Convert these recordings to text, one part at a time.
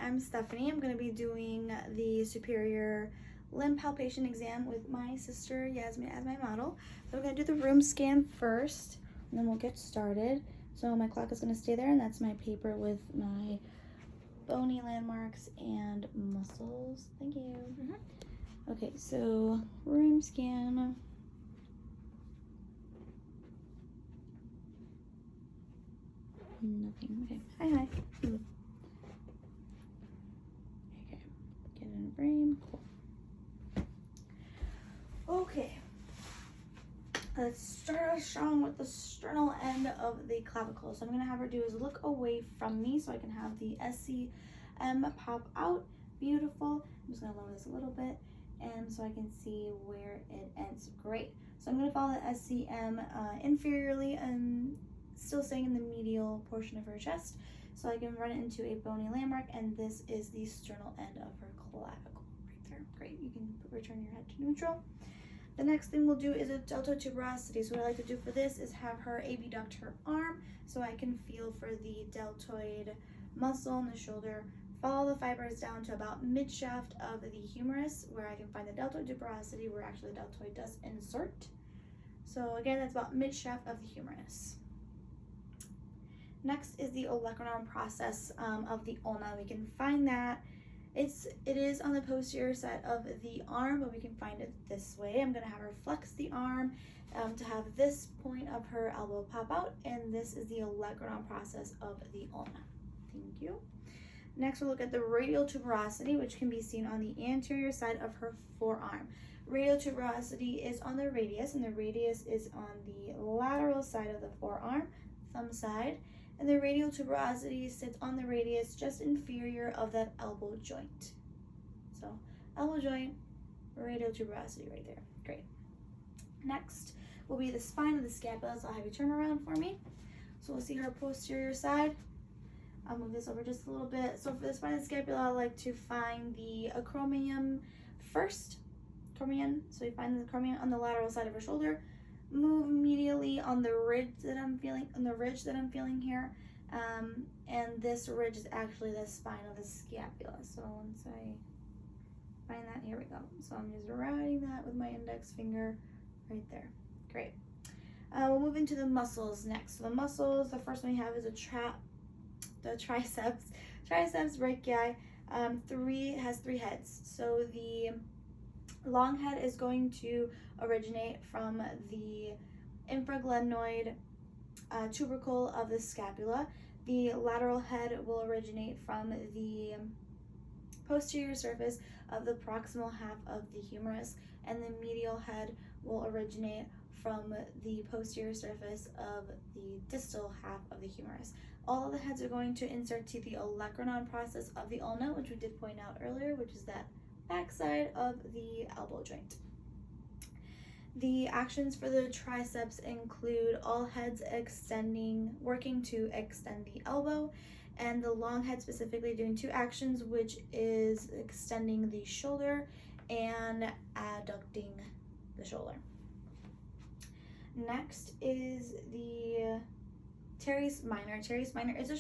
I'm Stephanie. I'm going to be doing the superior limb palpation exam with my sister Yasmin as my model. So I'm going to do the room scan first, and then we'll get started. So my clock is going to stay there, and that's my paper with my bony landmarks and muscles. Thank you. Okay, so room scan. Nothing. Okay. Hi. Okay. Get in frame. Cool. Okay. Let's start us strong with the sternal end of the clavicle. So I'm gonna have her do is look away from me so I can have the SCM pop out. Beautiful. I'm just gonna lower this a little bit and so I can see where it ends. Great. So I'm gonna follow the SCM inferiorly and still staying in the medial portion of her chest so I can run it into a bony landmark, and this is the sternal end of her clavicle right there. Great. You can return your head to neutral. The next thing we'll do is a deltoid tuberosity. So what I like to do for this is have her abduct her arm so I can feel for the deltoid muscle in the shoulder. Follow the fibers down to about mid-shaft of the humerus where I can find the deltoid tuberosity where actually the deltoid does insert. So again, that's about mid-shaft of the humerus. Next is the olecranon process of the ulna. We can find that it is on the posterior side of the arm, but we can find it this way. I'm gonna have her flex the arm to have this point of her elbow pop out, and this is the olecranon process of the ulna. Thank you. Next, we'll look at the radial tuberosity, which can be seen on the anterior side of her forearm. Radial tuberosity is on the radius, and the radius is on the lateral side of the forearm, thumb side. And the radial tuberosity sits on the radius just inferior of that elbow joint. So elbow joint, radial tuberosity right there. Great. Next will be the spine of the scapula. So I'll have you turn around for me. So we'll see her posterior side. I'll move this over just a little bit. So for the spine of the scapula, I like to find the acromion first. Acromion. So we find the acromion on the lateral side of her shoulder. Move medially on the ridge that I'm feeling, here, and this ridge is actually the spine of the scapula. So once I find that, here we go. So I'm just riding that with my index finger right there. Great. We'll move into the muscles next. So the muscles, the first one we have is the triceps brachii. Has three heads. So the long head is going to originate from the infraglenoid tubercle of the scapula. The lateral head will originate from the posterior surface of the proximal half of the humerus, and the medial head will originate from the posterior surface of the distal half of the humerus. All of the heads are going to insert to the olecranon process of the ulna, which we did point out earlier, which is that backside of the elbow joint. The actions for the triceps include all heads working to extend the elbow, and the long head specifically doing two actions, which is extending the shoulder and adducting the shoulder. Next is the teres minor. Teres minor is a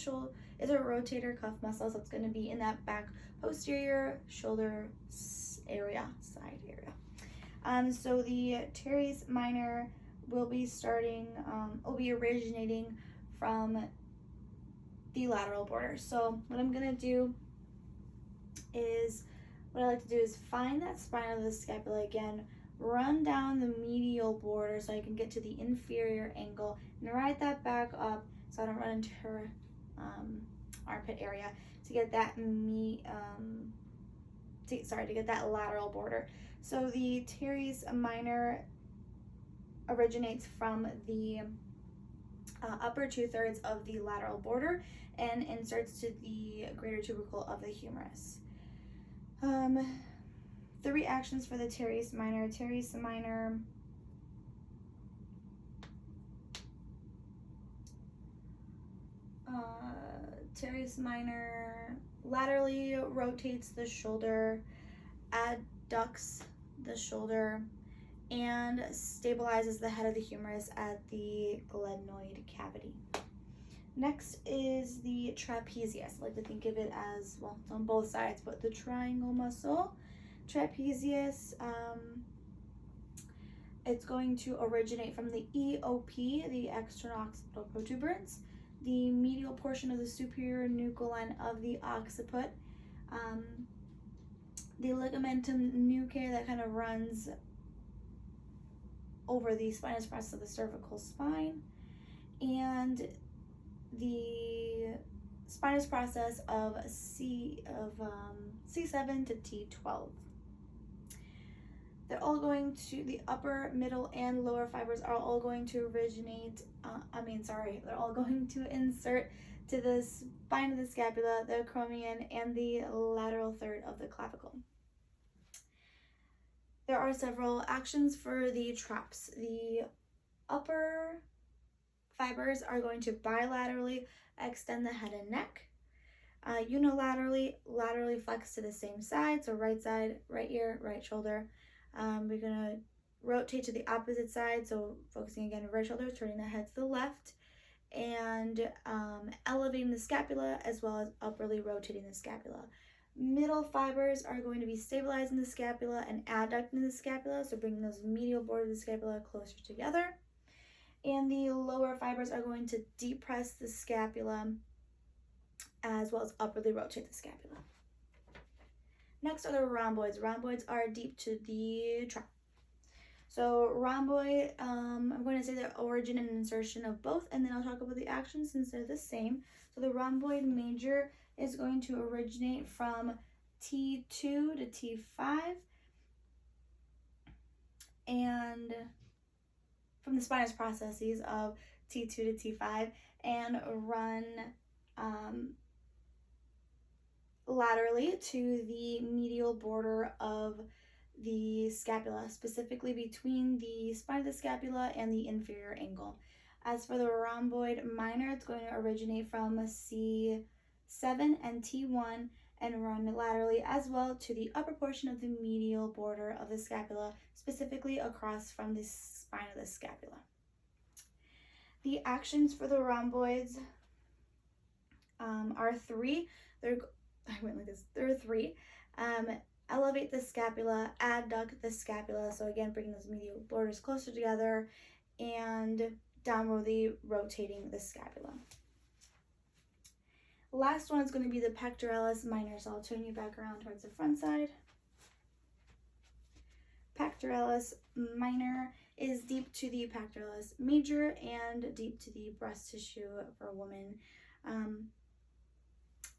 rotator cuff muscle, so it's going to be in that back posterior shoulder area, side area. So the teres minor will be originating from the lateral border. So what I'm gonna do is, what I like to do is find that spine of the scapula again, run down the medial border so I can get to the inferior angle, and ride that back up so I don't run into her armpit area to get that to get that lateral border. So the teres minor originates from the upper 2/3 of the lateral border and inserts to the greater tubercle of the humerus. The reactions for the teres minor. Teres minor laterally rotates the shoulder, adducts the shoulder, and stabilizes the head of the humerus at the glenoid cavity. Next is the trapezius. I like to think of it as, well, it's on both sides, but the triangle muscle. Trapezius, it's going to originate from the EOP, the external occipital protuberance, the medial portion of the superior nuchal line of the occiput, the ligamentum nuchae that kind of runs over the spinous process of the cervical spine, and the spinous process of C7 to T12. They're all going to, the upper, middle, and lower fibers are all going to originate, they're all going to insert to the spine of the scapula, the acromion, and the lateral third of the clavicle. There are several actions for the traps. The upper fibers are going to bilaterally extend the head and neck. Unilaterally, laterally flex to the same side, so right side, right ear, right shoulder. We're going to rotate to the opposite side, so focusing again on right shoulder, turning the head to the left, and elevating the scapula as well as upwardly rotating the scapula. Middle fibers are going to be stabilizing the scapula and adducting the scapula, so bringing those medial borders of the scapula closer together. And the lower fibers are going to depress the scapula as well as upwardly rotate the scapula. Next are the rhomboids. Rhomboids are deep to the trap. So rhomboid, I'm going to say the origin and insertion of both, and then I'll talk about the actions since they're the same. So the rhomboid major is going to originate from T2 to T5, and from the spinous processes of T2 to T5, and run laterally to the medial border of the scapula, specifically between the spine of the scapula and the inferior angle. As for the rhomboid minor, it's going to originate from C7 and T1 and run laterally as well to the upper portion of the medial border of the scapula, specifically across from the spine of the scapula. The actions for the rhomboids are three. There are three. Elevate the scapula, adduct the scapula, so again, bringing those medial borders closer together, and downwardly rotating the scapula. Last one is going to be the pectoralis minor, so I'll turn you back around towards the front side. Pectoralis minor is deep to the pectoralis major and deep to the breast tissue for a woman.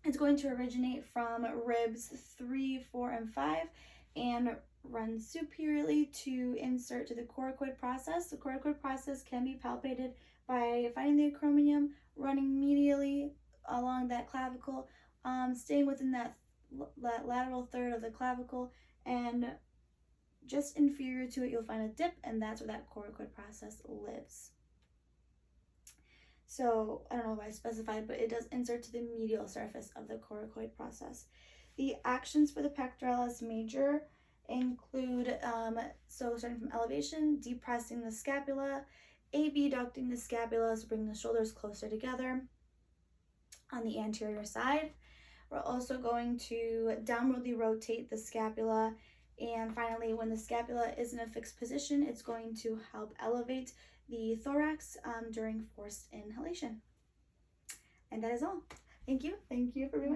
It's going to originate from ribs 3, 4, and 5 and run superiorly to insert to the coracoid process. The coracoid process can be palpated by finding the acromion, running medially along that clavicle, staying within that lateral third of the clavicle, and just inferior to it you'll find a dip, and that's where that coracoid process lives. So I don't know if I specified, but it does insert to the medial surface of the coracoid process. The actions for the pectoralis major include, so starting from elevation, depressing the scapula, abducting the scapula, so bringing the shoulders closer together on the anterior side. We're also going to downwardly rotate the scapula, and finally, when the scapula is in a fixed position, it's going to help elevate the thorax during forced inhalation. And that is all. Thank you. Thank you for being